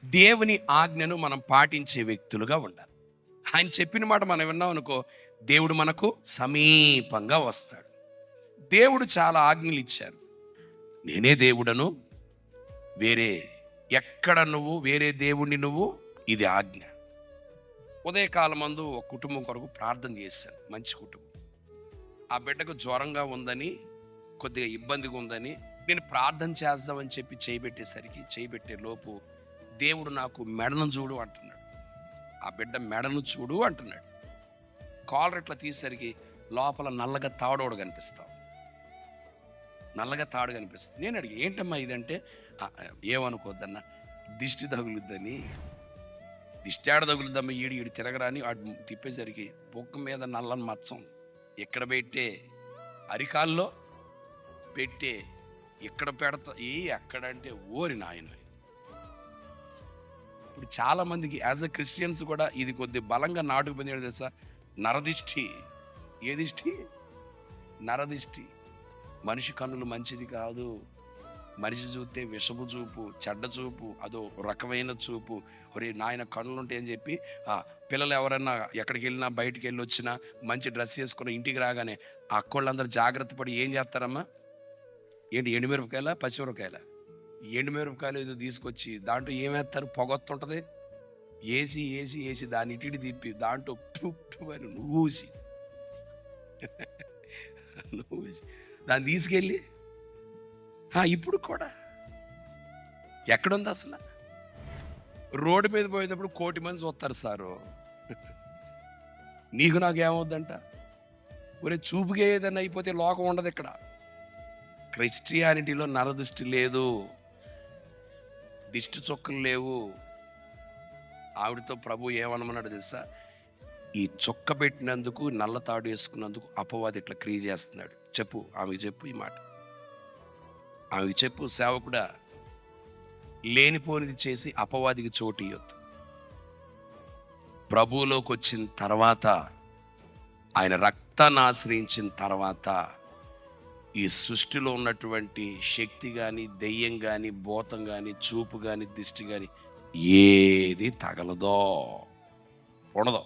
దేవుని ఆజ్ఞను మనం పాటించే వ్యక్తులుగా ఉండాలి. ఆయన చెప్పిన మాట మనం విన్నాం అనుకో, దేవుడు మనకు సమీపంగా వస్తాడు. దేవుడు చాలా ఆజ్ఞలు ఇచ్చారు. నేనే దేవుడను, వేరే ఎక్కడ నువ్వు వేరే దేవుణ్ణి నువ్వు, ఇది ఆజ్ఞ. ఉదయకాలమందు ఒక కుటుంబం కొరకు ప్రార్థన చేశాను. మంచి కుటుంబం. ఆ బిడ్డకు జ్వరంగా ఉందని, కొద్దిగా ఇబ్బందిగా ఉందని నేను ప్రార్థన చేద్దామని చెప్పి చేయబెట్టే లోపు దేవుడు నాకు మెడను చూడు అంటున్నాడు. ఆ బిడ్డ మెడను చూడు అంటున్నాడు. కాలర్ ఇట్లా తీసేసరికి లోపల నల్లగా తాడోడు కనిపిస్తావు, నల్లగా తాడు కనిపిస్తుంది. నేను అడిగి ఏంటమ్మా ఇదంటే, ఏమనుకోద్దన్నా, దిష్టి తగులుద్దని. దిష్టి ఆడ తగులుద్దమ్మా, ఈడు తిరగరాని వాడు తిప్పేసరికి బొక్క మీద నల్లని మచ్చం. ఎక్కడ పెట్టే, అరికాల్లో పెట్టే, ఎక్కడ పెడతా, ఎక్కడంటే ఓరి నాయన. ఇప్పుడు చాలామందికి యాజ్ అ క్రిస్టియన్స్ కూడా ఇది కొద్ది బలంగా నాటుకుపోయింది. ఏంటో తెలుసా? నరదిష్టి. ఏ దిష్టి? నరదిష్టి. మనిషి కన్నులు మంచిది కాదు, మనిషి చూస్తే విషపు చూపు, చెడ్డ చూపు, అదో రకమైన చూపు. ఒరే నాయన కన్నులు ఉంటాయని చెప్పి పిల్లలు ఎవరన్నా ఎక్కడికి వెళ్ళినా, బయటికి వెళ్ళి వచ్చినా, మంచి డ్రెస్ వేసుకుని ఇంటికి రాగానే అక్కోళ్ళందరూ జాగ్రత్త పడి ఏం చేస్తారమ్మా? ఏంటి, ఎండుమిరపకాయల, పచ్చిమిరపకాయల? ఎండుమిరపకాయలు ఏదో తీసుకొచ్చి దాంట్లో ఏమేస్తారు, పొగొత్తుంటుంది. వేసి దాన్ని ఇటు తిప్పి దాంట్లో అని నువ్వుసి దాన్ని తీసుకెళ్ళి ఇప్పుడు కూడా ఎక్కడుంది అసలు? రోడ్డు మీద పోయేటప్పుడు 1,000,000 మంది చూస్తారు సారు. నీకు నాకు ఏమవుద్దంట? ఒరే చూపుగా ఏదైనా అయిపోతే లోకం ఉండదు ఇక్కడ. క్రిస్టియానిటీలో నరదృష్టి లేదు, దిష్టి చొక్కలు లేవు. ఆవిడతో ప్రభు ఏమనమన్నాడు తెలుసా? ఈ చొక్క పెట్టినందుకు, నల్ల తాడు వేసుకున్నందుకు అపవాది ఇట్లా క్రియ చేస్తున్నాడు. చెప్పు, ఆమెకు చెప్పు ఈ మాట. ఆమెకు చెప్పు, సేవకుడా, లేనిపోనిది చేసి అపవాదికి చోటు ఇయ్యొద్దు. ప్రభువులోకి వచ్చిన తర్వాత, ఆయన రక్తాన్ని ఆశ్రయించిన తర్వాత, ఈ సృష్టిలో ఉన్నటువంటి శక్తి కానీ, దెయ్యం కానీ, భూతం కానీ, చూపు కానీ, దిష్టి కానీ ఏది తగలదో, ఉండదు.